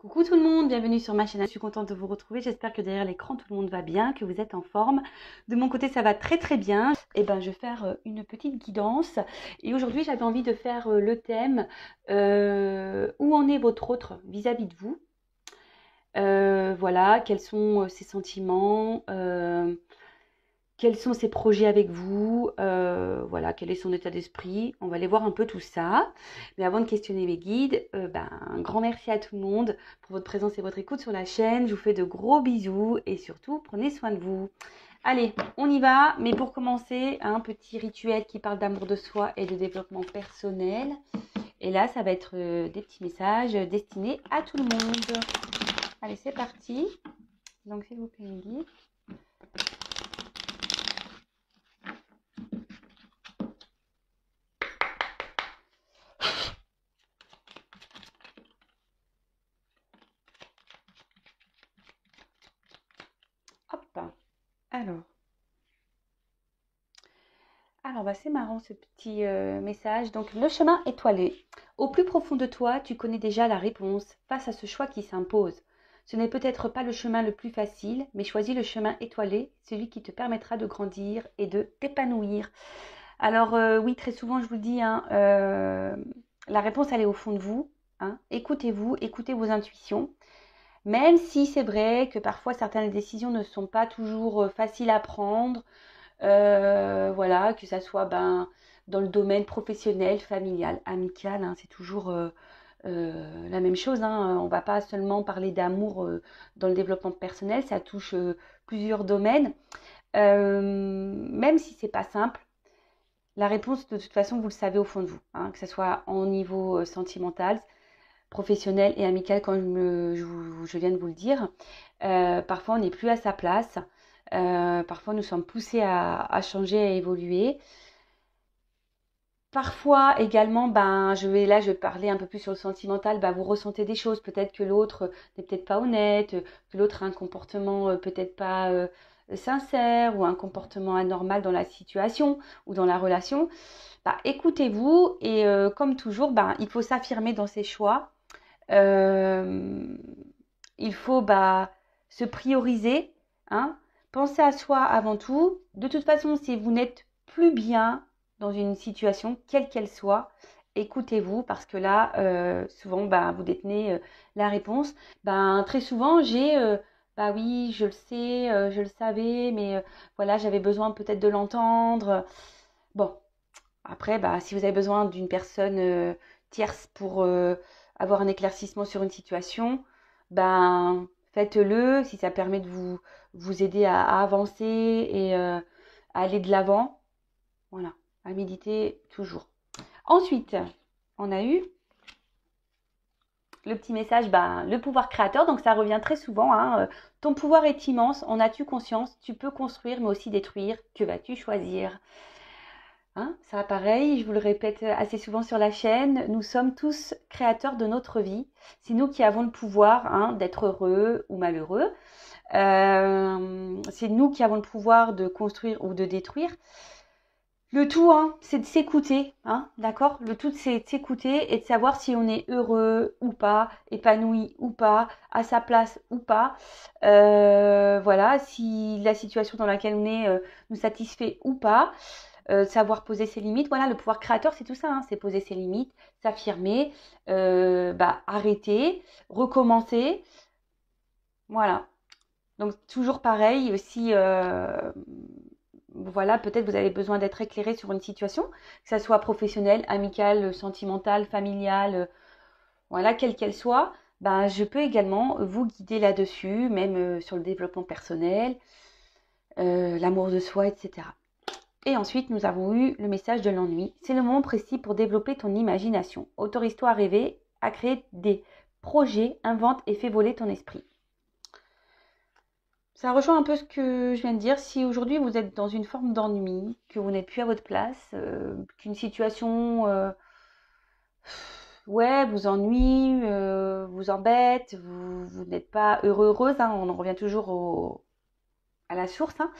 Coucou tout le monde, bienvenue sur ma chaîne. Je suis contente de vous retrouver. J'espère que derrière l'écran tout le monde va bien, que vous êtes en forme. De mon côté, ça va très très bien. Et ben, je vais faire une petite guidance. Et aujourd'hui, j'avais envie de faire le thème où en est votre autre vis-à-vis de vous. Voilà, quels sont ses sentiments, quels sont ses projets avec vous, voilà, quel est son état d'esprit. On va aller voir un peu tout ça. Mais avant de questionner mes guides, un grand merci à tout le monde pour votre présence et votre écoute sur la chaîne. Je vous fais de gros bisous et surtout, prenez soin de vous. Allez, on y va. Mais pour commencer, un petit rituel qui parle d'amour de soi et de développement personnel. Et là, ça va être des petits messages destinés à tout le monde. Allez, c'est parti. Donc, s'il vous plaît, mes guides. Hop. Alors. C'est marrant ce petit message. Donc, le chemin étoilé. Au plus profond de toi, tu connais déjà la réponse face à ce choix qui s'impose. Ce n'est peut-être pas le chemin le plus facile, mais choisis le chemin étoilé, celui qui te permettra de grandir et de t'épanouir. Alors, oui, très souvent, je vous le dis, hein, la réponse, elle est au fond de vous. Hein. Écoutez-vous, écoutez vos intuitions. Même si c'est vrai que parfois certaines décisions ne sont pas toujours faciles à prendre, voilà, que ça soit dans le domaine professionnel, familial, amical, hein, c'est toujours la même chose. Hein. On ne va pas seulement parler d'amour dans le développement personnel, ça touche plusieurs domaines. Même si c'est pas simple, la réponse de toute façon vous le savez au fond de vous, hein, que ce soit en niveau sentimental, professionnel et amical, comme je viens de vous le dire. Parfois on n'est plus à sa place. Parfois, nous sommes poussés à changer, à évoluer. Parfois également, je vais parler un peu plus sur le sentimental, vous ressentez des choses, peut-être que l'autre n'est peut-être pas honnête, que l'autre a un comportement peut-être pas sincère ou un comportement anormal dans la situation ou dans la relation. Écoutez-vous et comme toujours, il faut s'affirmer dans ses choix. Euh, il faut se prioriser, hein. Pensez à soi avant tout. De toute façon, si vous n'êtes plus bien dans une situation, quelle qu'elle soit, écoutez-vous parce que là, souvent, vous détenez la réponse. Très souvent, j'ai oui, je le sais, je le savais, mais voilà, j'avais besoin peut-être de l'entendre. Bon, après, si vous avez besoin d'une personne tierce pour avoir un éclaircissement sur une situation, faites-le si ça permet de vous aider à avancer et à aller de l'avant. Voilà, à méditer toujours. Ensuite, on a eu le petit message, le pouvoir créateur. Donc ça revient très souvent. Hein, ton pouvoir est immense, en as-tu conscience? Tu peux construire mais aussi détruire. Que vas-tu choisir? Hein, ça pareil, je vous le répète assez souvent sur la chaîne, nous sommes tous créateurs de notre vie. C'est nous qui avons le pouvoir, hein, d'être heureux ou malheureux. C'est nous qui avons le pouvoir de construire ou de détruire. Le tout, hein, c'est de s'écouter, hein, d'accord? Le tout, c'est de s'écouter et de savoir si on est heureux ou pas, épanoui ou pas, à sa place ou pas. Voilà, si la situation dans laquelle on est nous satisfait ou pas. Savoir poser ses limites. Voilà, le pouvoir créateur, c'est tout ça, hein, c'est poser ses limites, s'affirmer, arrêter, recommencer. Voilà. Donc toujours pareil, si voilà, peut-être vous avez besoin d'être éclairé sur une situation, que ça soit professionnelle, amicale, sentimentale, familiale, voilà, quelle qu'elle soit, je peux également vous guider là-dessus, même sur le développement personnel, l'amour de soi, etc. Et ensuite, nous avons eu le message de l'ennui. C'est le moment précis pour développer ton imagination. Autorise-toi à rêver, à créer des projets, invente et fais voler ton esprit. Ça rejoint un peu ce que je viens de dire. Si aujourd'hui vous êtes dans une forme d'ennui, que vous n'êtes plus à votre place, qu'une situation vous ennuie, vous embête, vous n'êtes pas heureux, heureuse, hein, on en revient toujours à la source, hein.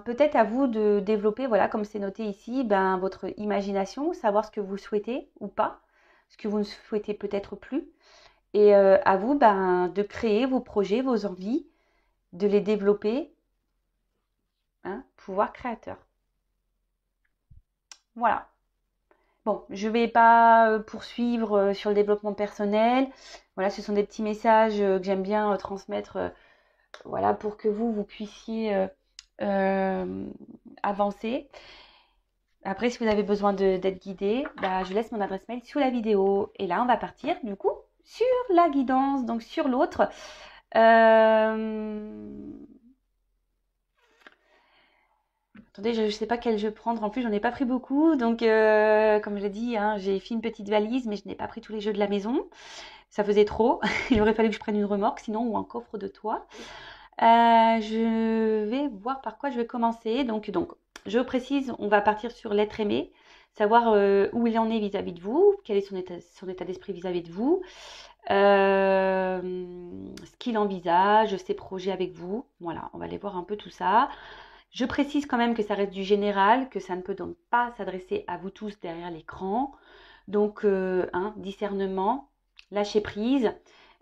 Peut-être à vous de développer, voilà, comme c'est noté ici, votre imagination, savoir ce que vous souhaitez ou pas, ce que vous ne souhaitez peut-être plus. Et à vous de créer vos projets, vos envies, de les développer. Hein, pouvoir créateur. Voilà. Bon, je ne vais pas poursuivre sur le développement personnel. Voilà, ce sont des petits messages que j'aime bien transmettre, voilà, pour que vous puissiez avancer. Après, si vous avez besoin d'être guidé, je laisse mon adresse mail sous la vidéo. Et là, on va partir du coup sur la guidance, donc sur l'autre. Attendez, je ne sais pas quel jeu prendre. En plus, j'en ai pas pris beaucoup. Donc, comme je l'ai dit, hein, j'ai fait une petite valise, mais je n'ai pas pris tous les jeux de la maison. Ça faisait trop. Il aurait fallu que je prenne une remorque, sinon, ou un coffre de toit. Je vais voir par quoi je vais commencer. Donc, je précise, on va partir sur l'être aimé, savoir où il en est vis-à-vis de vous, quel est son état d'esprit vis-à-vis de vous, ce qu'il envisage, ses projets avec vous. Voilà, on va aller voir un peu tout ça. Je précise quand même que ça reste du général, que ça ne peut donc pas s'adresser à vous tous derrière l'écran. Donc, discernement, lâcher prise.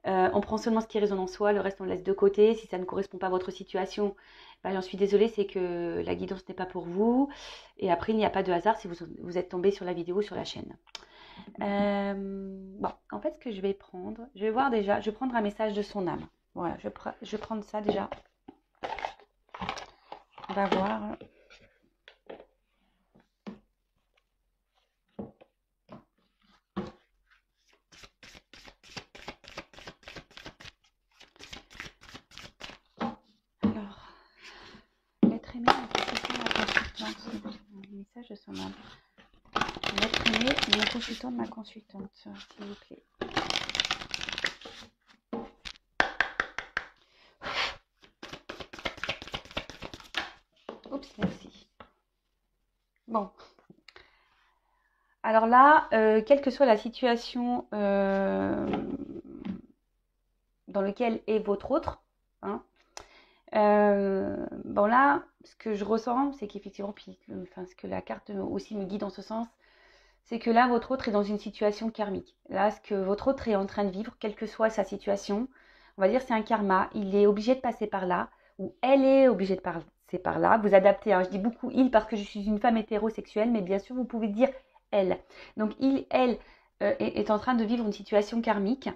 On prend seulement ce qui résonne en soi, le reste on laisse de côté. Si ça ne correspond pas à votre situation, j'en suis désolée, c'est que la guidance n'est pas pour vous. Et après, il n'y a pas de hasard si vous êtes tombé sur la vidéo ou sur la chaîne. Bon, en fait, ce que je vais prendre, je vais voir déjà, je vais prendre un message de son âme. Voilà, je vais prendre ça déjà. On va voir. Alors, l'être aimé, la consultante. Un message de son âme. L'être aimé, mon consultant, ma consultante, s'il vous plaît. Oups, merci. Bon. Alors là, quelle que soit la situation dans laquelle est votre autre, hein, bon là, ce que je ressens, c'est qu'effectivement, ce que la carte aussi me guide dans ce sens, c'est que là, votre autre est dans une situation karmique. Là, ce que votre autre est en train de vivre, quelle que soit sa situation, on va dire c'est un karma, il est obligé de passer par là, ou elle est obligée de passer par là. Vous adaptez, hein, je dis beaucoup il parce que je suis une femme hétérosexuelle, mais bien sûr, vous pouvez dire elle. Donc, elle est en train de vivre une situation karmique.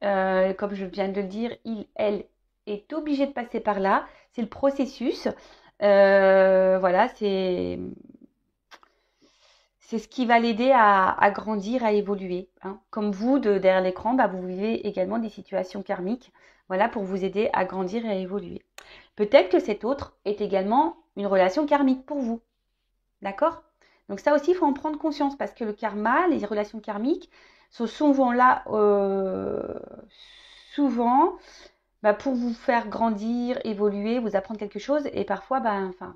Comme je viens de le dire, elle est obligé de passer par là. C'est le processus. Voilà, c'est ce qui va l'aider à grandir, à évoluer. Hein. Comme vous, derrière l'écran, vous vivez également des situations karmiques, voilà, pour vous aider à grandir et à évoluer. Peut-être que cet autre est également une relation karmique pour vous. D'accord? Donc ça aussi, il faut en prendre conscience parce que le karma, les relations karmiques sont souvent là, souvent pour vous faire grandir, évoluer, vous apprendre quelque chose. Et parfois,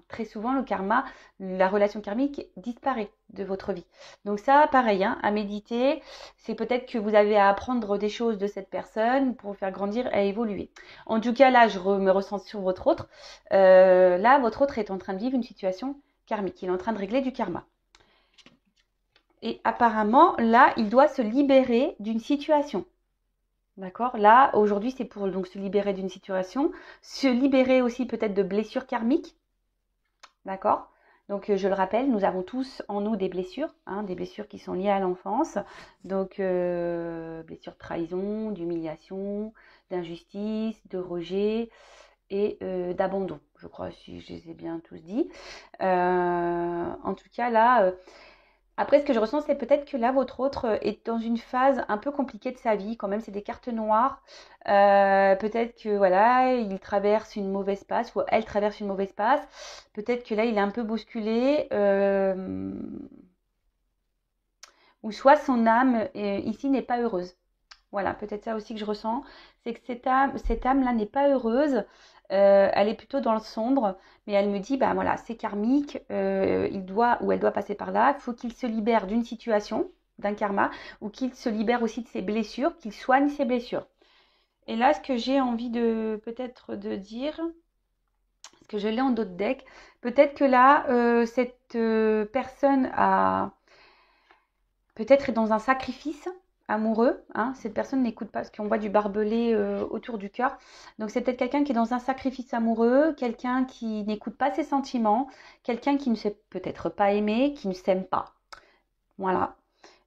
très souvent, le karma, la relation karmique disparaît de votre vie. Donc ça, pareil, hein, à méditer, c'est peut-être que vous avez à apprendre des choses de cette personne pour vous faire grandir et évoluer. En tout cas, là, je me ressens sur votre autre. Là, votre autre est en train de vivre une situation karmique. Il est en train de régler du karma. Et apparemment, là, il doit se libérer d'une situation. D'accord? Là, aujourd'hui, c'est pour donc se libérer d'une situation, se libérer aussi peut-être de blessures karmiques. D'accord? Donc, je le rappelle, nous avons tous en nous des blessures, hein, des blessures qui sont liées à l'enfance. Donc, blessures de trahison, d'humiliation, d'injustice, de rejet et d'abandon. Je crois, si je les ai bien tous dit. En tout cas, là... Après, ce que je ressens, c'est peut-être que là, votre autre est dans une phase un peu compliquée de sa vie. Quand même, c'est des cartes noires. Peut-être que voilà, il traverse une mauvaise passe ou elle traverse une mauvaise passe. Peut-être que là, il est un peu bousculé. Ou soit son âme ici n'est pas heureuse. Voilà, peut-être ça aussi que je ressens. C'est que cette âme-là n'est pas heureuse. Elle est plutôt dans le sombre, mais elle me dit, voilà, c'est karmique, il doit ou elle doit passer par là, il faut qu'il se libère d'une situation, d'un karma, ou qu'il se libère aussi de ses blessures, qu'il soigne ses blessures. Et là, ce que j'ai envie de peut-être de dire, parce que je l'ai en d'autres decks, peut-être que là, cette personne a peut-être est dans un sacrifice amoureux, hein. Cette personne n'écoute pas parce qu'on voit du barbelé autour du cœur. Donc c'est peut-être quelqu'un qui est dans un sacrifice amoureux, quelqu'un qui n'écoute pas ses sentiments, quelqu'un qui ne sait peut-être pas aimer, qui ne s'aime pas. Voilà.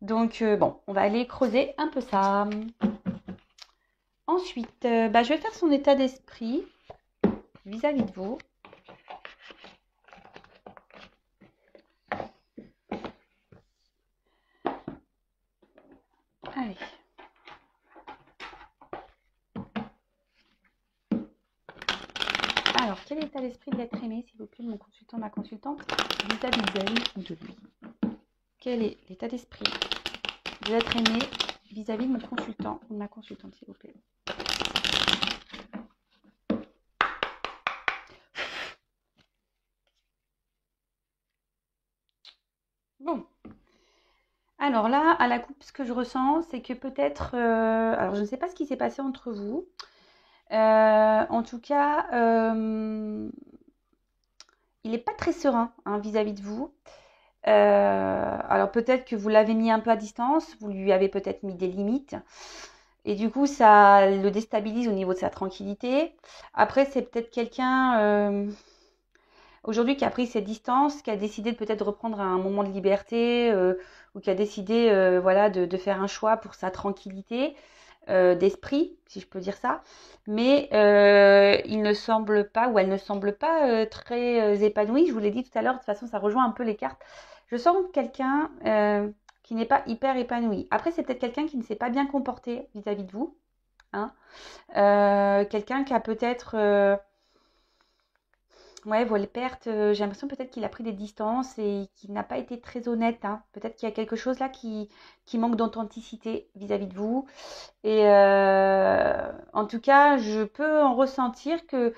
Donc bon, on va aller creuser un peu ça. Ensuite, je vais faire son état d'esprit vis-à-vis de vous. Allez. Alors, quel est l'état d'esprit de l'être aimé, s'il vous plaît, mon consultant, ma consultante, vis-à-vis d'elle ou de lui? Quel est l'état d'esprit de l'être aimé vis-à-vis de mon consultant ou de ma consultante, s'il vous plaît? Bon. Alors là, à la coupe, ce que je ressens, c'est que peut-être... alors, je ne sais pas ce qui s'est passé entre vous. En tout cas, il n'est pas très serein vis-à-vis de vous. Alors peut-être que vous l'avez mis un peu à distance, vous lui avez peut-être mis des limites. Et du coup, ça le déstabilise au niveau de sa tranquillité. Après, c'est peut-être quelqu'un aujourd'hui qui a pris ses distances, qui a décidé de peut-être reprendre un moment de liberté ou qui a décidé voilà, de faire un choix pour sa tranquillité d'esprit, si je peux dire ça. Mais il ne semble pas, ou elle ne semble pas très épanouie. Je vous l'ai dit tout à l'heure, de toute façon, ça rejoint un peu les cartes. Je sens quelqu'un qui n'est pas hyper épanoui. Après, c'est peut-être quelqu'un qui ne s'est pas bien comporté vis-à-vis de vous. Hein. Quelqu'un qui a peut-être... ouais, voilà, perte. J'ai l'impression peut-être qu'il a pris des distances et qu'il n'a pas été très honnête. Hein. Peut-être qu'il y a quelque chose là qui manque d'authenticité vis-à-vis de vous. Et en tout cas, je peux en ressentir que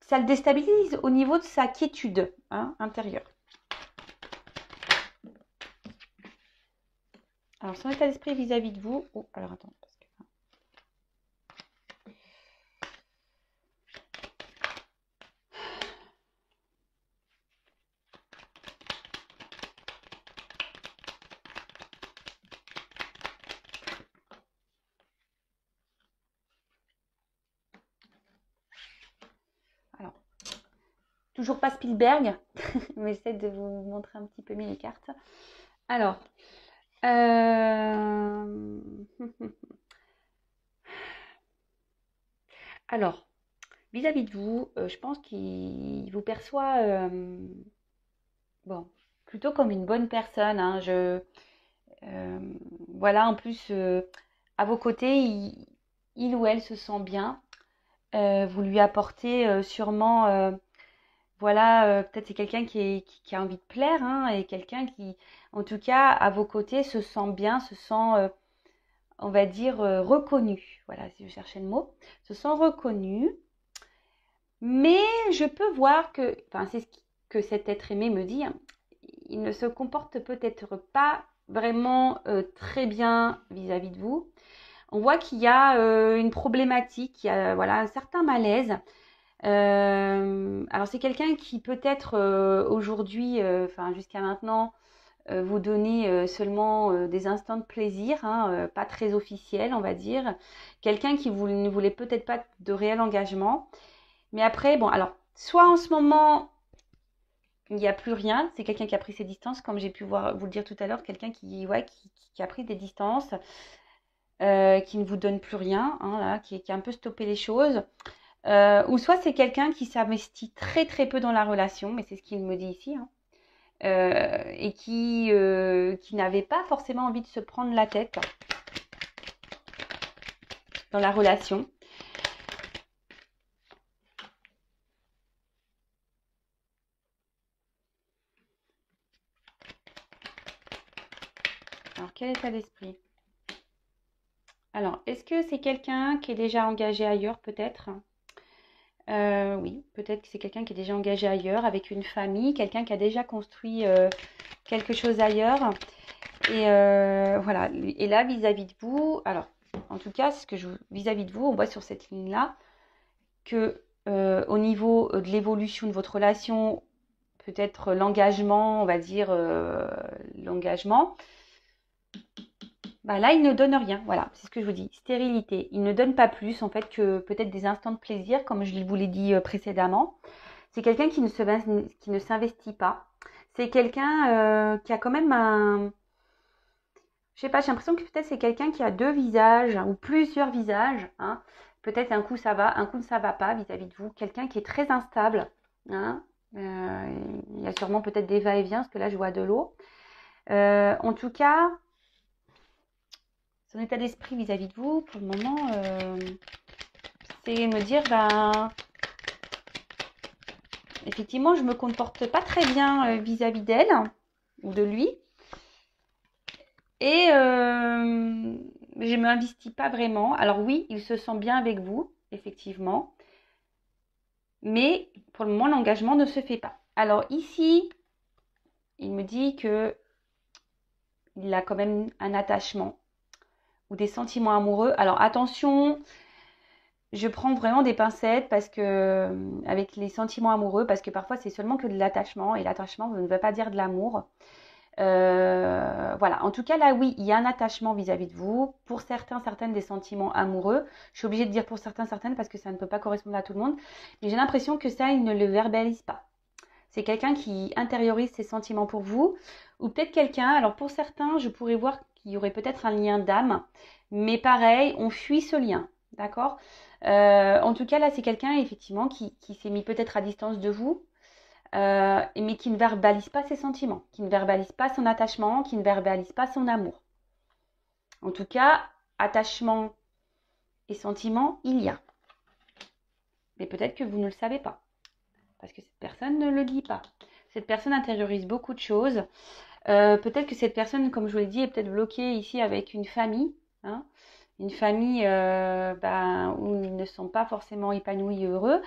ça le déstabilise au niveau de sa quiétude intérieure. Alors, son état d'esprit vis-à-vis de vous. Oh, alors attends. Alors, toujours pas Spielberg, mais j'essaie de vous montrer un petit peu mieux les cartes. Alors, alors, vis-à-vis de vous, je pense qu'il vous perçoit bon, plutôt comme une bonne personne. Hein. Voilà, en plus, à vos côtés, il ou elle se sent bien. Vous lui apportez sûrement, voilà, peut-être c'est quelqu'un qui a envie de plaire, hein, et quelqu'un qui, en tout cas, à vos côtés, se sent bien, se sent, on va dire, reconnu. Voilà, si je cherchais le mot, se sent reconnu. Mais je peux voir que, enfin, c'est ce que cet être aimé me dit, hein, il ne se comporte peut-être pas vraiment très bien vis-à-vis de vous. On voit qu'il y a une problématique, il y a voilà, un certain malaise. Alors c'est quelqu'un qui peut-être aujourd'hui, enfin jusqu'à maintenant, vous donnait seulement des instants de plaisir, hein, pas très officiel, on va dire. Quelqu'un qui ne voulait peut-être pas de réel engagement. Mais après, bon, alors, soit en ce moment, il n'y a plus rien, c'est quelqu'un qui a pris ses distances, comme j'ai pu vous le dire tout à l'heure, quelqu'un qui a pris des distances, qui ne vous donne plus rien, hein, là, qui a un peu stoppé les choses. Ou soit c'est quelqu'un qui s'investit très très peu dans la relation, mais c'est ce qu'il me dit ici, hein, et qui n'avait pas forcément envie de se prendre la tête dans la relation. Alors, quel état d'esprit? Alors, est-ce que c'est quelqu'un qui est déjà engagé ailleurs, peut-être? Oui, peut-être que c'est quelqu'un qui est déjà engagé ailleurs, avec une famille, quelqu'un qui a déjà construit quelque chose ailleurs. Et voilà. Et là, vis-à-vis de vous, alors, en tout cas, vis-à-vis de vous, on voit sur cette ligne-là que au niveau de l'évolution de votre relation, peut-être l'engagement, on va dire l'engagement, Bah là, il ne donne rien. Voilà, c'est ce que je vous dis. Stérilité. Il ne donne pas plus, en fait, que peut-être des instants de plaisir, comme je vous l'ai dit précédemment. C'est quelqu'un qui ne s'investit pas. C'est quelqu'un qui a quand même un... Je sais pas, j'ai l'impression que peut-être c'est quelqu'un qui a deux visages ou plusieurs visages. Hein. Peut-être un coup ça va, un coup ça va pas vis-à-vis de vous. Quelqu'un qui est très instable. Hein. Il y a sûrement peut-être des va-et-vient, parce que là je vois de l'eau. En tout cas, son état d'esprit vis-à-vis de vous, pour le moment, c'est me dire, ben, effectivement, je me comporte pas très bien vis-à-vis d'elle ou de lui. Et je ne m'investis pas vraiment. Alors oui, il se sent bien avec vous, effectivement. Mais pour le moment, l'engagement ne se fait pas. Alors ici, il me dit que il a quand même un attachement ou des sentiments amoureux. Alors attention, je prends vraiment des pincettes parce que avec les sentiments amoureux, parce que parfois c'est seulement que de l'attachement et l'attachement ne veut pas dire de l'amour. Voilà, en tout cas là oui, il y a un attachement vis-à-vis de vous. Pour certains, certaines des sentiments amoureux. Je suis obligée de dire pour certains, certaines parce que ça ne peut pas correspondre à tout le monde. Mais j'ai l'impression que ça, il ne le verbalise pas. C'est quelqu'un qui intériorise ses sentiments pour vous. Ou peut-être quelqu'un, alors pour certains, je pourrais voir qu'il y aurait peut-être un lien d'âme. Mais pareil, on fuit ce lien. D'accord. En tout cas là, c'est quelqu'un effectivement qui s'est mis peut-être à distance de vous. Mais qui ne verbalise pas ses sentiments, qui ne verbalise pas son attachement, qui ne verbalise pas son amour. En tout cas, attachement et sentiment, il y a. Mais peut-être que vous ne le savez pas, parce que cette personne ne le dit pas. Cette personne intériorise beaucoup de choses. Peut-être que cette personne, comme je vous l'ai dit, est peut-être bloquée ici avec une famille. Hein, une famille où ils ne sont pas forcément épanouis et heureux.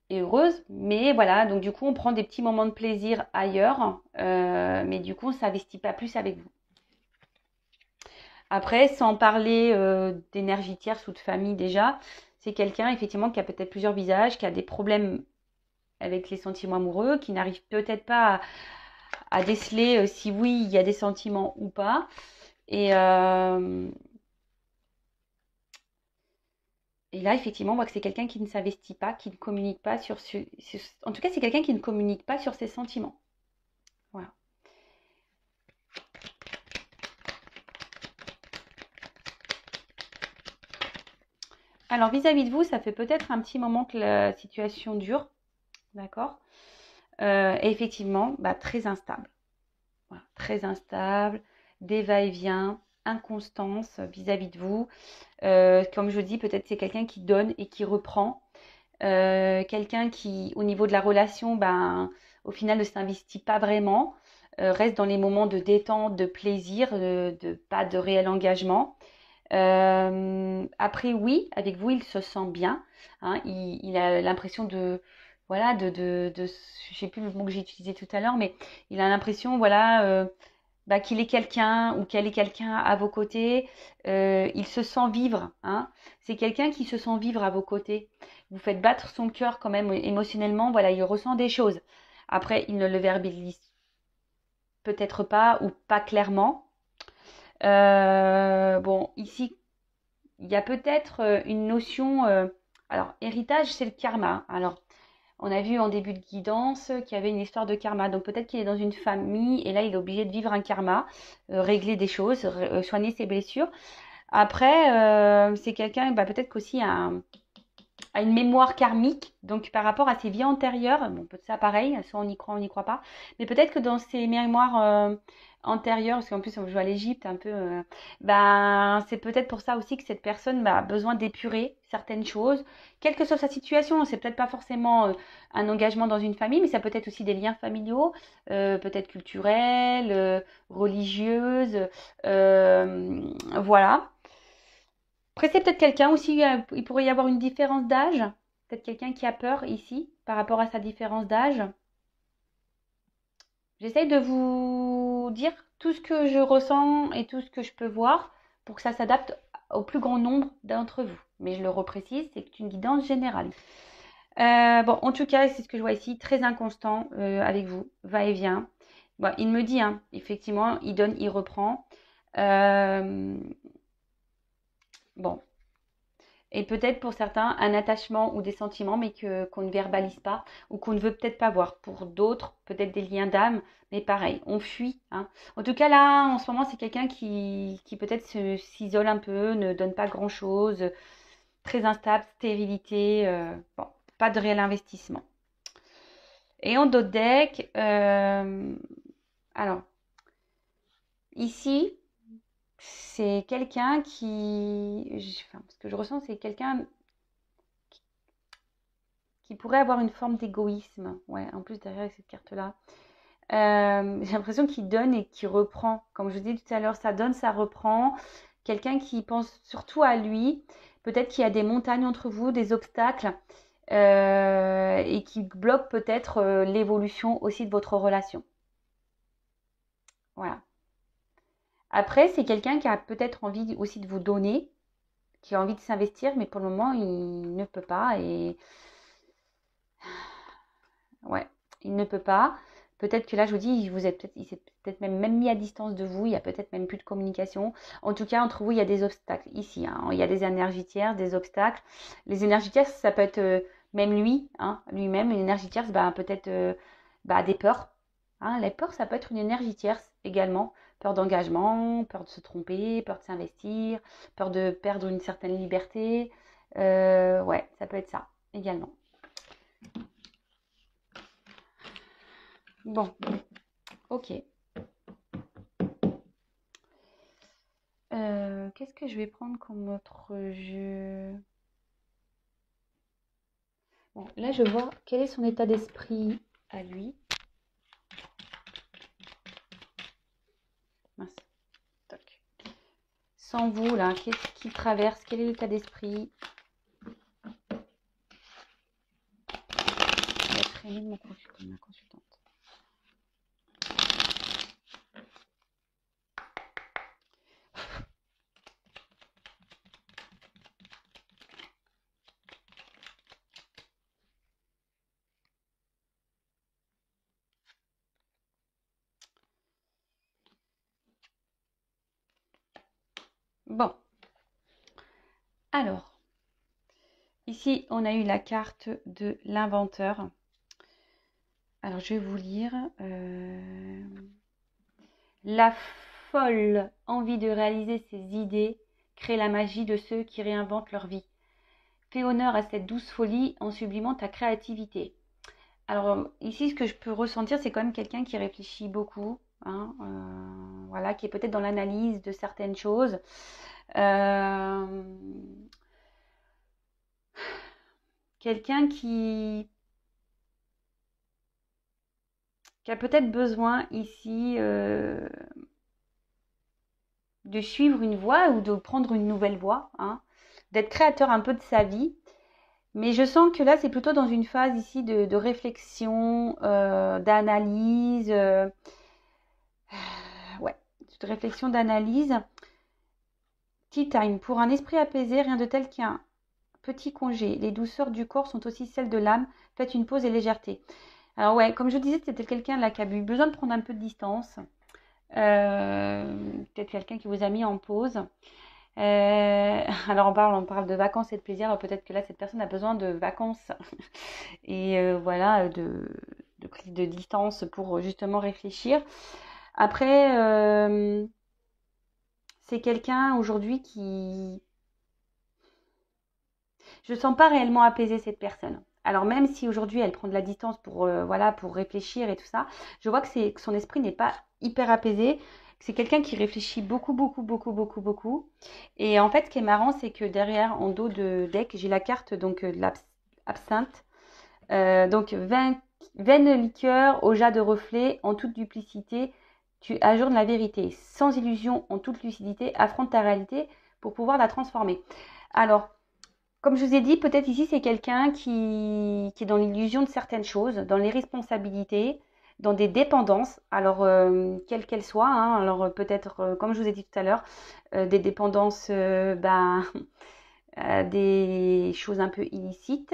Et heureuse, mais voilà, donc du coup on prend des petits moments de plaisir ailleurs, mais du coup on ne s'investit pas plus avec vous. Après, sans parler d'énergie tierce ou de famille déjà, c'est quelqu'un effectivement qui a peut-être plusieurs visages, qui a des problèmes avec les sentiments amoureux, qui n'arrive peut-être pas à déceler si oui il y a des sentiments ou pas. Et là, effectivement, on voit que c'est quelqu'un qui ne s'investit pas, qui ne communique pas en tout cas, c'est quelqu'un qui ne communique pas sur ses sentiments. Voilà. Alors, vis-à-vis de vous, ça fait peut-être un petit moment que la situation dure. D'accord. Et effectivement, très instable. Voilà, très instable, des va-et-vient, inconstance vis-à-vis de vous. Comme je dis, peut-être c'est quelqu'un qui donne et qui reprend. Quelqu'un qui, au niveau de la relation, au final ne s'investit pas vraiment, reste dans les moments de détente, de plaisir, pas de réel engagement. Après, oui, avec vous, il se sent bien. Hein, il a l'impression voilà, je sais plus le mot que j'ai utilisé tout à l'heure, mais il a l'impression, voilà, qu'il est quelqu'un ou qu'elle est quelqu'un à vos côtés. Il se sent vivre. Hein. C'est quelqu'un qui se sent vivre à vos côtés. Vous faites battre son cœur quand même émotionnellement. Voilà, il ressent des choses. Après, il ne le verbalise peut-être pas ou pas clairement. Bon, ici, il y a peut-être une notion. Alors, héritage, c'est le karma. Alors, on a vu en début de guidance qu'il y avait une histoire de karma. Donc peut-être qu'il est dans une famille et là il est obligé de vivre un karma, régler des choses, soigner ses blessures. Après, c'est quelqu'un peut-être qu'aussi a une mémoire karmique, donc par rapport à ses vies antérieures, bon, peut-être ça pareil, soit on y croit, on n'y croit pas, mais peut-être que dans ses mémoires antérieures, parce qu'en plus on joue à l'Égypte un peu, c'est peut-être pour ça aussi que cette personne a besoin d'épurer certaines choses, quelle que soit sa situation. C'est peut-être pas forcément un engagement dans une famille, mais ça peut être aussi des liens familiaux, peut-être culturels, religieuses, voilà. Après, c'est peut-être quelqu'un aussi, il pourrait y avoir une différence d'âge. Peut-être quelqu'un qui a peur ici par rapport à sa différence d'âge. J'essaye de vous dire tout ce que je ressens et tout ce que je peux voir pour que ça s'adapte au plus grand nombre d'entre vous. Mais je le reprécise, c'est une guidance générale. Bon, en tout cas, c'est ce que je vois ici, très inconstant avec vous, va et vient. Bon, il me dit, hein, effectivement, il donne, il reprend. Bon. Et peut-être pour certains, un attachement ou des sentiments, mais qu'on ne verbalise pas ou qu'on ne veut peut-être pas voir. Pour d'autres, peut-être des liens d'âme, mais pareil, on fuit. Hein. En tout cas, là, en ce moment, c'est quelqu'un qui peut-être s'isole un peu, ne donne pas grand-chose, très instable, stérilité, bon, pas de réel investissement. Et en d'autres decks, alors, ici, c'est quelqu'un enfin, ce que je ressens, c'est quelqu'un qui pourrait avoir une forme d'égoïsme. Ouais, en plus, derrière cette carte-là. J'ai l'impression qu'il donne et qu'il reprend. Comme je vous disais tout à l'heure, ça donne, ça reprend. Quelqu'un qui pense surtout à lui. Peut-être qu'il y a des montagnes entre vous, des obstacles. Et qui bloque peut-être l'évolution aussi de votre relation. Voilà. Après, c'est quelqu'un qui a peut-être envie aussi de vous donner, qui a envie de s'investir, mais pour le moment, il ne peut pas. Et ouais, il ne peut pas. Peut-être que là, je vous dis, il s'est peut-être même mis à distance de vous. Il y a peut-être même plus de communication. En tout cas, entre vous, il y a des obstacles ici. Hein. Il y a des énergies tierces, des obstacles. Les énergies tierces, ça peut être même lui, hein, lui-même. Une énergie tierce, peut-être des peurs. Hein. Les peurs, ça peut être une énergie tierce également. Peur d'engagement, peur de se tromper, peur de s'investir, peur de perdre une certaine liberté. Ouais, ça peut être ça également. Bon, ok. Qu'est-ce que je vais prendre comme autre jeu? Bon, là, je vois quel est son état d'esprit à lui. Mince. Toc. Sans vous, là, qu'est-ce qui traverse? Quel est l'état d'esprit? Je vais traîner de ma consultante. Bon. Alors, ici, on a eu la carte de l'inventeur. Alors, je vais vous lire. La folle envie de réaliser ses idées crée la magie de ceux qui réinventent leur vie. Fais honneur à cette douce folie en sublimant ta créativité. Alors ici, ce que je peux ressentir, c'est quand même quelqu'un qui réfléchit beaucoup, hein, voilà, qui est peut-être dans l'analyse de certaines choses. Quelqu'un qui a peut-être besoin ici de suivre une voie ou de prendre une nouvelle voie, hein, d'être créateur un peu de sa vie. Mais je sens que là, c'est plutôt dans une phase ici de réflexion, d'analyse, ouais, de réflexion, d'analyse. Tea time. Pour un esprit apaisé, rien de tel qu'un petit congé. Les douceurs du corps sont aussi celles de l'âme. Faites une pause et légèreté. Alors ouais, comme je disais, c'était quelqu'un là qui a eu besoin de prendre un peu de distance. Peut-être quelqu'un qui vous a mis en pause. Alors on parle de vacances et de plaisir. Alors peut-être que là, cette personne a besoin de vacances et voilà, de prise de distance pour justement réfléchir. Après, c'est quelqu'un aujourd'hui qui... Je ne sens pas réellement apaiser cette personne. Alors même si aujourd'hui elle prend de la distance pour, voilà, pour réfléchir et tout ça, je vois que son esprit n'est pas hyper apaisé. C'est quelqu'un qui réfléchit beaucoup, beaucoup, beaucoup, beaucoup, beaucoup. Et en fait, ce qui est marrant, c'est que derrière, en dos de deck, j'ai la carte donc de l'absinthe. Donc, vaine liqueur au jas de reflet, en toute duplicité, tu ajournes la vérité. Sans illusion, en toute lucidité, affronte ta réalité pour pouvoir la transformer. Alors, comme je vous ai dit, peut-être ici, c'est quelqu'un qui est dans l'illusion de certaines choses, dans les responsabilités, dans des dépendances, alors quelles qu'elles soient. Hein, alors peut-être, comme je vous ai dit tout à l'heure, des dépendances des choses un peu illicites,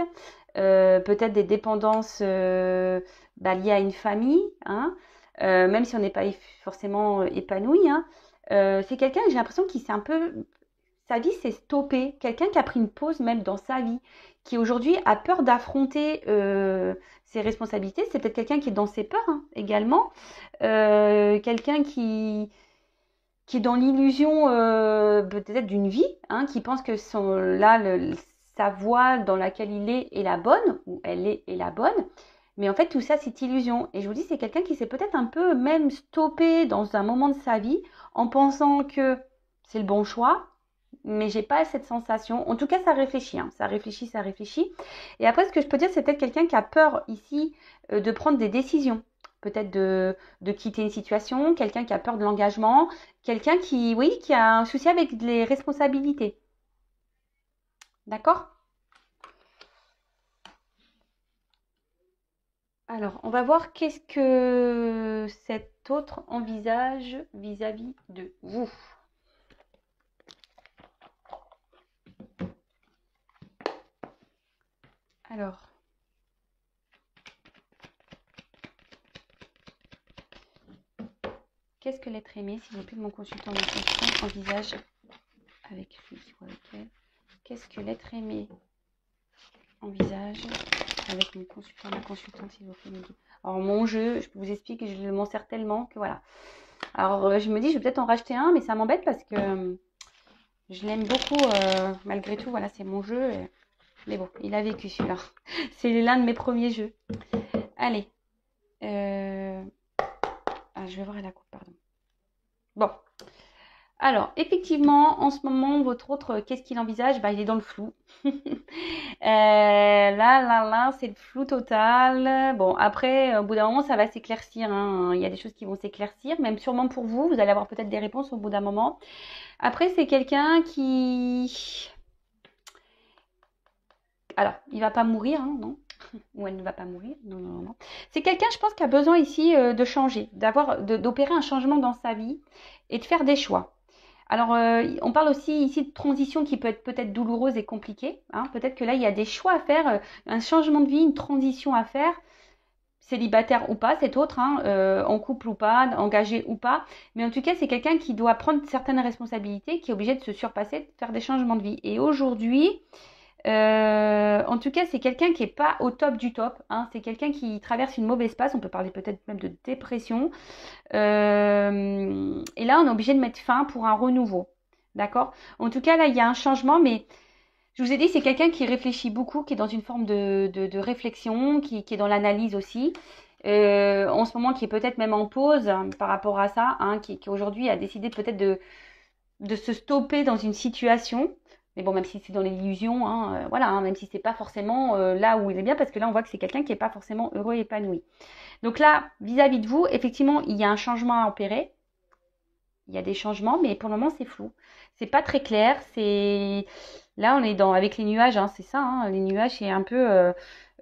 peut-être des dépendances liées à une famille, hein, même si on n'est pas forcément épanoui. Hein, C'est quelqu'un que j'ai l'impression qui s'est un peu... Sa vie s'est stoppée. Quelqu'un qui a pris une pause même dans sa vie, qui aujourd'hui a peur d'affronter ses responsabilités. C'est peut-être quelqu'un qui est dans ses peurs hein, également. Quelqu'un qui est dans l'illusion peut-être d'une vie, hein, qui pense que sa voie dans laquelle il est la bonne, ou elle est la bonne. Mais en fait, tout ça, c'est illusion. Et je vous dis, c'est quelqu'un qui s'est peut-être un peu même stoppé dans un moment de sa vie en pensant que c'est le bon choix, mais j'ai pas cette sensation. En tout cas, ça réfléchit, hein. Ça réfléchit, ça réfléchit. Et après, ce que je peux dire, c'est peut-être quelqu'un qui a peur ici de prendre des décisions. Peut-être de quitter une situation, quelqu'un qui a peur de l'engagement, quelqu'un qui, oui, qui a un souci avec les responsabilités. D'accord? Alors, on va voir qu'est-ce que cet autre envisage vis-à-vis de vous. Alors, qu'est-ce que l'être aimé, s'il vous plaît, de mon consultant envisage avec lui ou avec elle? Qu'est-ce que l'être aimé envisage avec mon consultant, ma consultante, s'il vous plaît, me dit. Alors, mon jeu, je vous explique, je m'en sers tellement que voilà. Alors, je me dis, je vais peut-être en racheter un, mais ça m'embête parce que je l'aime beaucoup, malgré tout. Voilà, c'est mon jeu. Mais bon, il a vécu celui-là. C'est l'un de mes premiers jeux. Allez. Ah, je vais voir la coupe, pardon. Bon. Alors, effectivement, en ce moment, votre autre, qu'est-ce qu'il envisage? Bah, il est dans le flou. Là, c'est le flou total. Bon, après, au bout d'un moment, ça va s'éclaircir, hein. Il y a des choses qui vont s'éclaircir, même sûrement pour vous. Vous allez avoir peut-être des réponses au bout d'un moment. Après, c'est quelqu'un qui... Alors, il va pas mourir, hein, non? Ou elle ne va pas mourir, non. C'est quelqu'un, je pense, qui a besoin ici de changer, d'opérer un changement dans sa vie et de faire des choix. Alors, on parle aussi ici de transition qui peut être peut-être douloureuse et compliquée, hein. Peut-être que là, il y a des choix à faire, un changement de vie, une transition à faire, célibataire ou pas, c'est autre, hein, en couple ou pas, engagé ou pas. Mais en tout cas, c'est quelqu'un qui doit prendre certaines responsabilités, qui est obligé de se surpasser, de faire des changements de vie. Et aujourd'hui, en tout cas, c'est quelqu'un qui n'est pas au top du top, hein. C'est quelqu'un qui traverse une mauvaise passe. On peut parler peut-être même de dépression. Et là, on est obligé de mettre fin pour un renouveau. D'accord? En tout cas, là, il y a un changement, mais je vous ai dit, c'est quelqu'un qui réfléchit beaucoup, qui est dans une forme de réflexion, qui est dans l'analyse aussi. En ce moment, qui est peut-être même en pause hein, par rapport à ça, hein, qui aujourd'hui a décidé peut-être de se stopper dans une situation. Mais bon, même si c'est dans l'illusion, hein, voilà, hein, même si c'est pas forcément là où il est bien, parce que là, on voit que c'est quelqu'un qui n'est pas forcément heureux et épanoui. Donc là, vis-à-vis de vous, effectivement, il y a un changement à opérer. Il y a des changements, mais pour le moment, c'est flou. C'est pas très clair. C'est là, on est dans avec les nuages, hein, c'est ça. Hein, les nuages, c'est un peu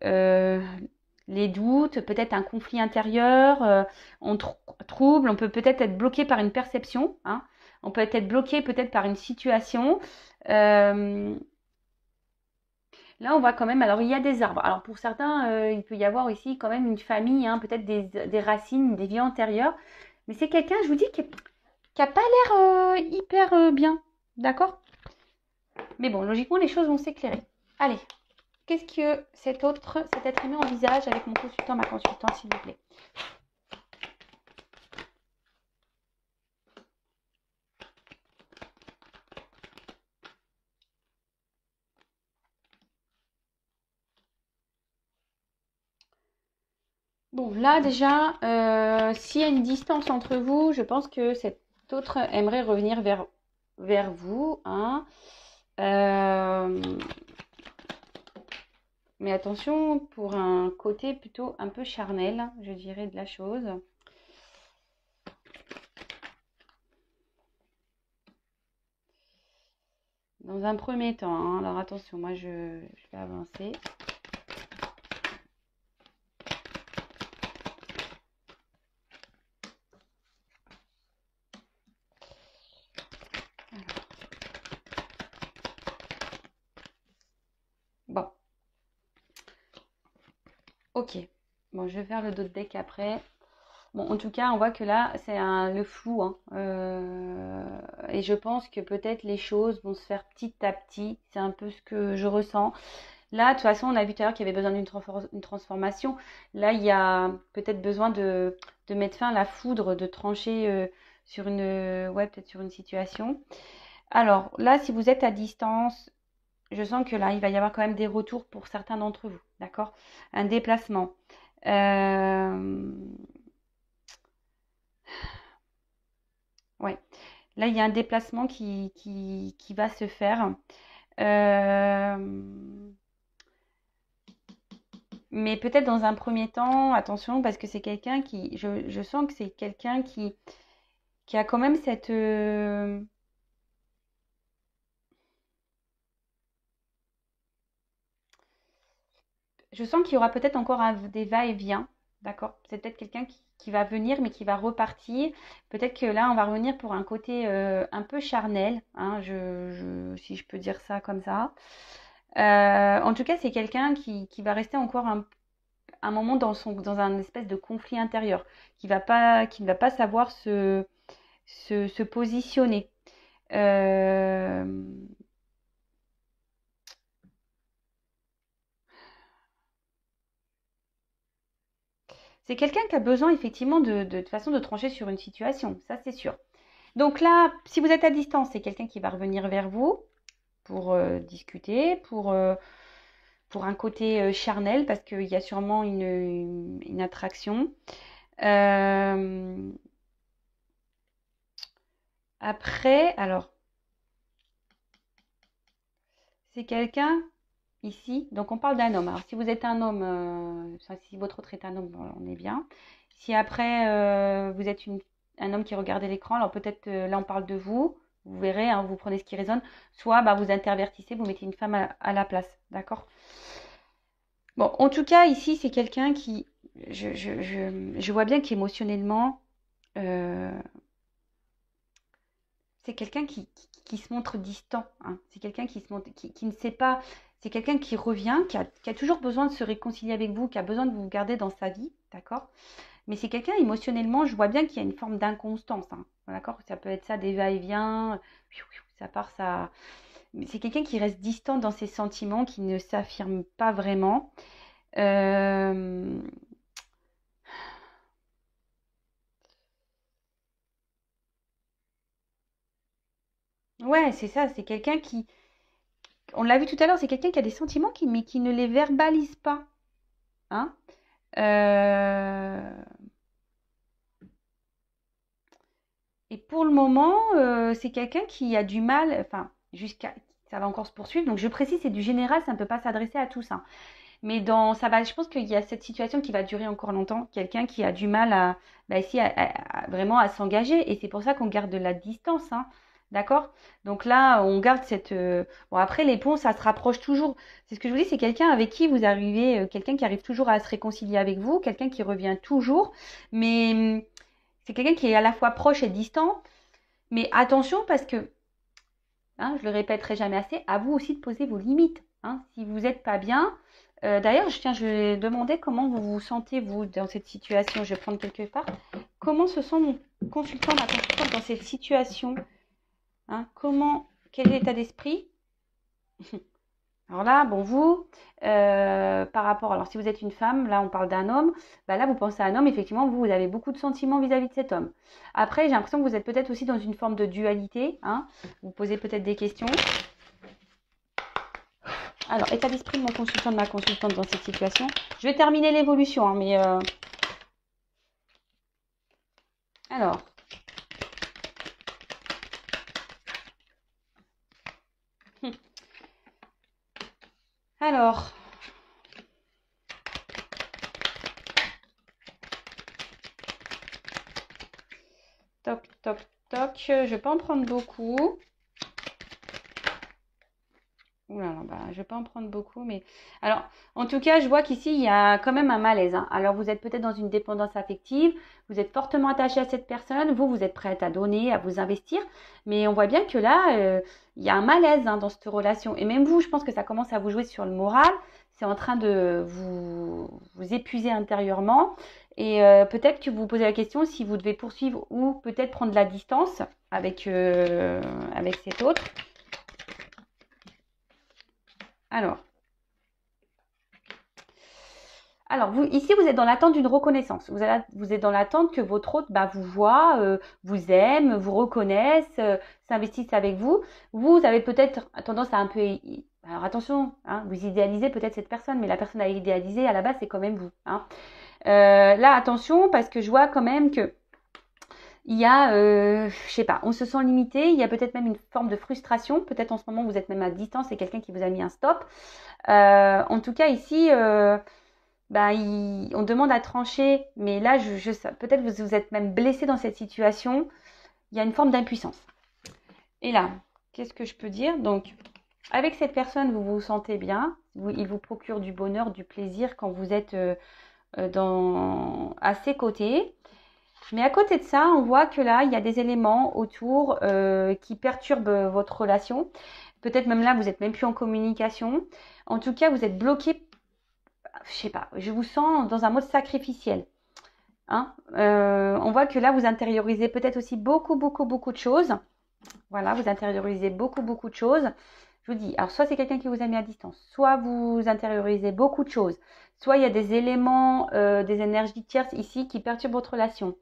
euh, les doutes, peut-être un conflit intérieur, on trouble. On peut peut-être être bloqué par une perception. Hein, on peut être bloqué peut-être par une situation. Euh, Là, on voit quand même, alors il y a des arbres. Alors pour certains, il peut y avoir ici quand même une famille, hein, peut-être des racines, des vies antérieures. Mais c'est quelqu'un, je vous dis, qui n'a pas l'air hyper bien. D'accord? Mais bon, logiquement, les choses vont s'éclairer. Allez, qu'est-ce que cet être aimé envisage avec mon consultant, ma consultante, s'il vous plaît? Bon, là déjà, s'il y a une distance entre vous, je pense que cet autre aimerait revenir vers vous. Hein. Euh, mais attention, pour un côté plutôt un peu charnel, je dirais, de la chose. Dans un premier temps, hein, alors attention, moi je vais avancer. Bon, ok. Bon, je vais faire le dos de deck après. Bon, en tout cas, on voit que là, c'est le flou, hein. Et je pense que peut-être les choses vont se faire petit à petit. C'est un peu ce que je ressens. Là, de toute façon, on a vu tout à l'heure qu'il y avait besoin d'une transformation. Là, il y a peut-être besoin de mettre fin à la foudre, de trancher sur ouais, peut-être sur une situation. Alors là, si vous êtes à distance, je sens que là, il va y avoir quand même des retours pour certains d'entre vous, d'accord? Un déplacement. Euh, ouais. Là, il y a un déplacement qui va se faire. Euh, mais peut-être dans un premier temps, attention, parce que c'est quelqu'un je sens que c'est quelqu'un qui a quand même cette, je sens qu'il y aura peut-être encore des va-et-vient, d'accord? C'est peut-être quelqu'un qui va venir, mais qui va repartir. Peut-être que là, on va revenir pour un côté un peu charnel, hein, si je peux dire ça comme ça. En tout cas, c'est quelqu'un qui va rester encore un moment dans un espèce de conflit intérieur, qui ne va pas savoir se positionner. Euh, c'est quelqu'un qui a besoin effectivement de façon de trancher sur une situation, ça c'est sûr. Donc là, si vous êtes à distance, c'est quelqu'un qui va revenir vers vous pour discuter, pour un côté charnel, parce qu'il y a sûrement une attraction. Euh, après, alors, c'est quelqu'un ici, donc on parle d'un homme. Alors si vous êtes un homme, si votre autre est un homme, bon, on est bien. Si après vous êtes un homme qui regardait l'écran, alors peut-être là on parle de vous, vous verrez, hein, vous prenez ce qui résonne, soit bah, vous intervertissez, vous mettez une femme à la place, d'accord? Bon, en tout cas ici c'est quelqu'un je vois bien qu'émotionnellement, euh, c'est quelqu'un qui se montre distant, hein. C'est quelqu'un qui se montre, qui ne sait pas. C'est quelqu'un qui revient, qui a toujours besoin de se réconcilier avec vous, qui a besoin de vous garder dans sa vie, d'accord? Mais c'est quelqu'un émotionnellement, je vois bien qu'il y a une forme d'inconstance, hein, d'accord? Ça peut être ça, des va-et-vient, ça part, ça. Mais c'est quelqu'un qui reste distant dans ses sentiments, qui ne s'affirme pas vraiment. Euh, Ouais, c'est ça, c'est quelqu'un on l'a vu tout à l'heure, c'est quelqu'un qui a des sentiments mais qui ne les verbalise pas, hein? Euh, Et pour le moment, c'est quelqu'un qui a du mal, enfin, ça va encore se poursuivre. Donc, je précise, c'est du général, ça ne peut pas s'adresser à tous, hein. Mais je pense qu'il y a cette situation qui va durer encore longtemps. Quelqu'un qui a du mal bah, ici, vraiment à s'engager. Et c'est pour ça qu'on garde de la distance, hein. D'accord? Donc là, on garde bon, après, les ponts, ça se rapproche toujours. C'est ce que je vous dis, c'est quelqu'un avec qui vous arrivez, quelqu'un qui arrive toujours à se réconcilier avec vous, quelqu'un qui revient toujours. Mais c'est quelqu'un qui est à la fois proche et distant. Mais attention parce que, hein, je le répéterai jamais assez, à vous aussi de poser vos limites, hein. Si vous n'êtes pas bien, d'ailleurs, je vais demander comment vous vous sentez, vous, dans cette situation. Je vais prendre quelque part. Comment se sent mon consultant, ma consultante dans cette situation, hein? Quel est l'état d'esprit? Alors là, bon, vous, par rapport, alors si vous êtes une femme, là on parle d'un homme, bah là vous pensez à un homme, effectivement, vous avez beaucoup de sentiments vis-à-vis de cet homme. Après, j'ai l'impression que vous êtes peut-être aussi dans une forme de dualité, hein, vous posez peut-être des questions. Alors, état d'esprit de mon consultant, de ma consultante dans cette situation. Je vais terminer l'évolution, hein, mais alors, alors, toc, toc, toc, je vais pas en prendre beaucoup. Ouh là là, bah, je vais pas en prendre beaucoup, mais alors, en tout cas, je vois qu'ici, il y a quand même un malaise, hein. Alors, vous êtes peut-être dans une dépendance affective, vous êtes fortement attaché à cette personne, vous êtes prête à donner, à vous investir, mais on voit bien que là, il y a un malaise, hein, dans cette relation. Et même vous, je pense que ça commence à vous jouer sur le moral, c'est en train de vous épuiser intérieurement. Et peut-être que vous vous posez la question si vous devez poursuivre ou peut-être prendre la distance avec cet autre. Alors vous, ici, vous êtes dans l'attente d'une reconnaissance. Vous êtes dans l'attente que votre hôte vous voit, vous aime, vous reconnaisse, s'investisse avec vous. Vous avez peut-être tendance à un peu... Alors attention, hein, vous idéalisez peut-être cette personne, mais la personne à idéaliser, à la base, c'est quand même vous. Hein. Là, attention, parce que je vois quand même que il y a, je sais pas, on se sent limité, il y a peut-être même une forme de frustration. Peut-être en ce moment, vous êtes même à distance, c'est quelqu'un qui vous a mis un stop. En tout cas, ici... on demande à trancher, mais là, peut-être vous êtes même blessé dans cette situation. Il y a une forme d'impuissance. Et là, qu'est-ce que je peux dire? Donc, avec cette personne, vous vous sentez bien. Il vous procure du bonheur, du plaisir quand vous êtes à ses côtés. Mais à côté de ça, on voit que là, il y a des éléments autour qui perturbent votre relation. Peut-être même là, vous n'êtes même plus en communication. En tout cas, vous êtes bloqué. Je sais pas, je vous sens dans un mode sacrificiel. Hein. On voit que là, vous intériorisez peut-être aussi beaucoup de choses. Voilà, vous intériorisez beaucoup de choses. Je vous dis, alors soit c'est quelqu'un qui vous a mis à distance, soit vous intériorisez beaucoup de choses, soit il y a des éléments, des énergies tierces ici qui perturbent votre relation.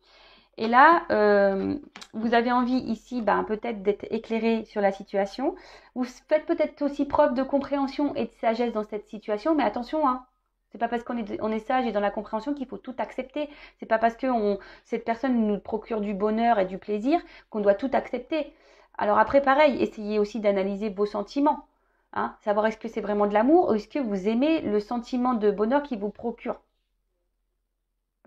Et là, vous avez envie ici peut-être d'être éclairé sur la situation. Vous faites peut-être aussi preuve de compréhension et de sagesse dans cette situation, mais attention, hein. C'est pas parce qu'on est sage et dans la compréhension qu'il faut tout accepter. C'est pas parce que cette personne nous procure du bonheur et du plaisir qu'on doit tout accepter. Alors après, pareil, essayez aussi d'analyser vos sentiments. Hein, savoir est-ce que c'est vraiment de l'amour ou est-ce que vous aimez le sentiment de bonheur qu'il vous procure.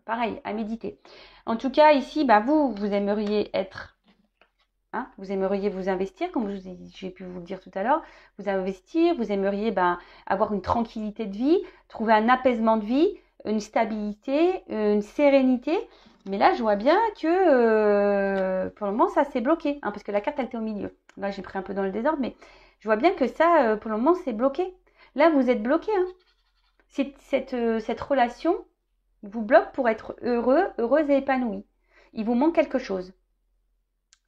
Pareil, à méditer. En tout cas, ici, vous aimeriez être... Hein, vous aimeriez vous investir, comme j'ai pu vous le dire tout à l'heure, vous investir, vous aimeriez avoir une tranquillité de vie, trouver un apaisement de vie, une stabilité, une sérénité. Mais là, je vois bien que pour le moment, ça s'est bloqué, hein, parce que la carte, elle était au milieu. Là, j'ai pris un peu dans le désordre, mais je vois bien que ça, pour le moment, c'est bloqué. Là, vous êtes bloqué. Hein. Cette relation vous bloque pour être heureux, heureuse et épanoui. Il vous manque quelque chose.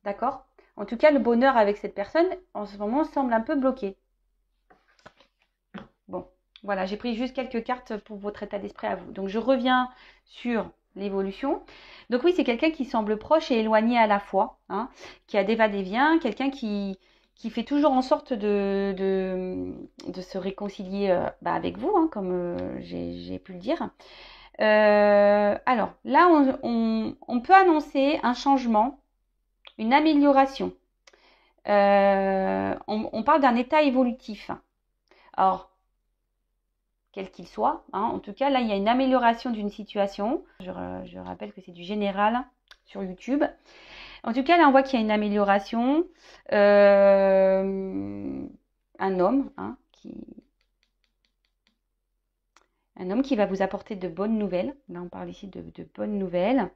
D'accord ? En tout cas, le bonheur avec cette personne, en ce moment, semble un peu bloqué. Bon, voilà, j'ai pris juste quelques cartes pour votre état d'esprit à vous. Donc, je reviens sur l'évolution. Donc oui, c'est quelqu'un qui semble proche et éloigné à la fois, hein, qui a des va-et-vient, quelqu'un qui fait toujours en sorte de se réconcilier avec vous, hein, comme j'ai pu le dire. Alors, là, on peut annoncer un changement, une amélioration. On parle d'un état évolutif. Alors, quel qu'il soit, hein, en tout cas, là, il y a une amélioration d'une situation. Je rappelle que c'est du général sur YouTube. En tout cas, là, on voit qu'il y a une amélioration. Un homme, hein, qui va vous apporter de bonnes nouvelles. Là, on parle ici de bonnes nouvelles.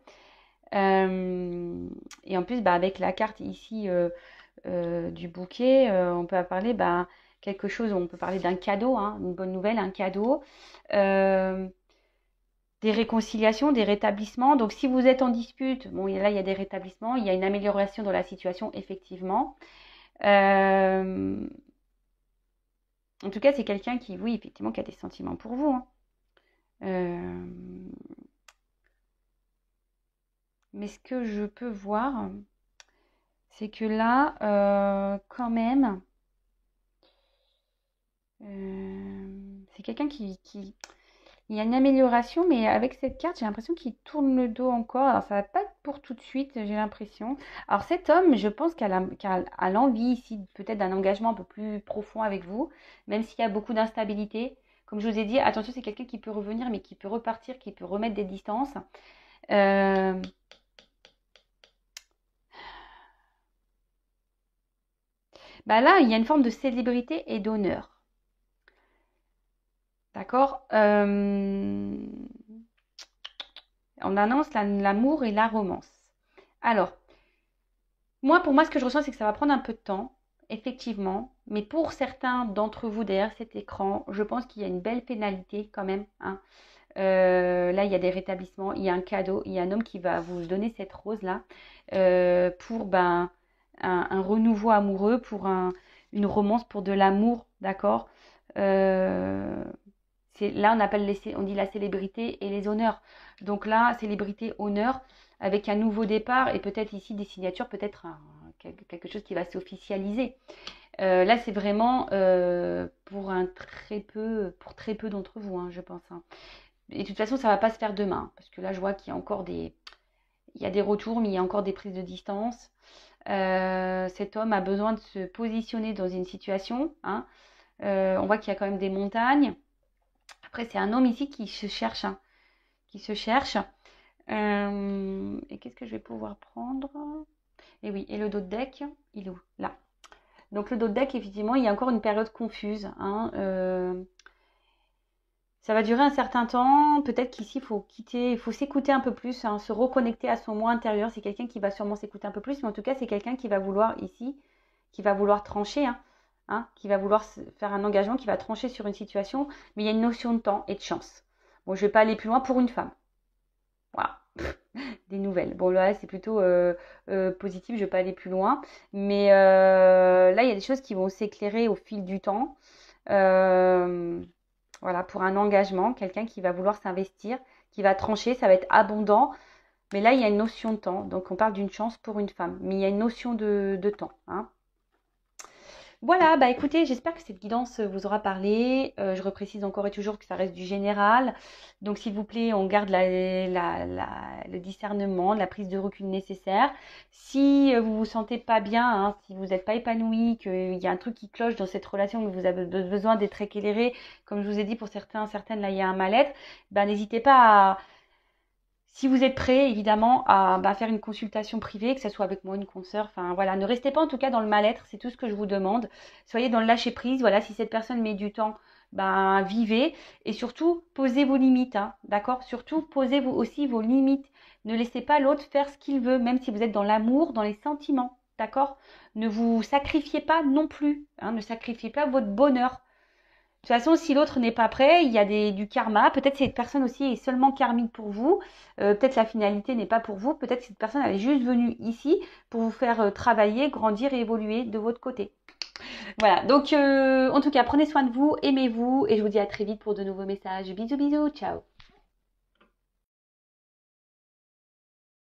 Et en plus, avec la carte ici du bouquet, on peut parler quelque chose, on peut parler d'un cadeau, hein, une bonne nouvelle, un cadeau, des réconciliations, des rétablissements. Donc si vous êtes en dispute, bon là il y a des rétablissements, il y a une amélioration dans la situation, effectivement. En tout cas, c'est quelqu'un qui, oui, effectivement, qui a des sentiments pour vous. Hein. Mais ce que je peux voir, c'est que là, quand même, c'est quelqu'un qui... Il y a une amélioration, mais avec cette carte, j'ai l'impression qu'il tourne le dos encore. Alors, ça va pas être pour tout de suite, j'ai l'impression. Alors, cet homme, je pense qu'il a l'envie ici, peut-être d'un engagement un peu plus profond avec vous, même s'il y a beaucoup d'instabilité. Comme je vous ai dit, attention, c'est quelqu'un qui peut revenir, mais qui peut repartir, qui peut remettre des distances. Là, il y a une forme de célébrité et d'honneur. D'accord. On annonce l'amour et la romance. Alors, pour moi, ce que je ressens, c'est que ça va prendre un peu de temps, effectivement. Mais pour certains d'entre vous derrière cet écran, je pense qu'il y a une belle pénalité quand même. Hein. Là, il y a des rétablissements, il y a un cadeau, il y a un homme qui va vous donner cette rose-là pour un renouveau amoureux, pour une romance, pour de l'amour, d'accord. Euh, Là, on dit la célébrité et les honneurs. Donc là, célébrité, honneur, avec un nouveau départ et peut-être ici des signatures, peut-être quelque chose qui va s'officialiser. Là, c'est vraiment pour très peu d'entre vous, hein, je pense. Hein. Et de toute façon, ça ne va pas se faire demain, parce que là, je vois qu'il y a encore il y a des retours, mais il y a encore des prises de distance. Cet homme a besoin de se positionner dans une situation. Hein. On voit qu'il y a quand même des montagnes. Après, c'est un homme ici qui se cherche. Hein, qui se cherche. Et qu'est-ce que je vais pouvoir prendre? Et oui, et le dos de deck, il est où? Là. Donc le dos de deck, effectivement, il y a encore une période confuse. Hein, ça va durer un certain temps. Peut-être qu'ici, il faut s'écouter un peu plus, hein, se reconnecter à son moi intérieur. C'est quelqu'un qui va sûrement s'écouter un peu plus, mais en tout cas, c'est quelqu'un qui va vouloir ici, qui va vouloir trancher, qui va vouloir faire un engagement, qui va trancher sur une situation. Mais il y a une notion de temps et de chance. Bon, je ne vais pas aller plus loin pour une femme. Voilà. Des nouvelles. Bon, là, c'est plutôt positif, je ne vais pas aller plus loin. Mais là, il y a des choses qui vont s'éclairer au fil du temps. Voilà, pour un engagement, quelqu'un qui va vouloir s'investir, qui va trancher, ça va être abondant. Mais là, il y a une notion de temps. Donc, on parle d'une chance pour une femme. Mais il y a une notion de temps. Hein. Voilà, bah écoutez, j'espère que cette guidance vous aura parlé. Je reprécise encore et toujours que ça reste du général. Donc s'il vous plaît, on garde le discernement, la prise de recul nécessaire. Si vous vous sentez pas bien, hein, si vous n'êtes pas épanoui, qu'il y a un truc qui cloche dans cette relation, que vous avez besoin d'être éclairé, comme je vous ai dit pour certains, certaines, là il y a un mal-être, bah, n'hésitez pas à... Si vous êtes prêt, évidemment, à faire une consultation privée, que ce soit avec moi, une consoeur, enfin voilà, ne restez pas en tout cas dans le mal-être, c'est tout ce que je vous demande. Soyez dans le lâcher-prise, voilà, si cette personne met du temps, vivez et surtout, posez vos limites, hein, d'accord? Surtout, posez vous aussi vos limites. Ne laissez pas l'autre faire ce qu'il veut, même si vous êtes dans l'amour, dans les sentiments, d'accord? Ne vous sacrifiez pas non plus, hein, ne sacrifiez pas votre bonheur. De toute façon, si l'autre n'est pas prêt, il y a du karma. Peut-être cette personne aussi est seulement karmique pour vous. Peut-être la finalité n'est pas pour vous. Peut-être cette personne elle est juste venue ici pour vous faire travailler, grandir et évoluer de votre côté. Voilà, donc en tout cas, prenez soin de vous, aimez-vous et je vous dis à très vite pour de nouveaux messages. Bisous, bisous, ciao.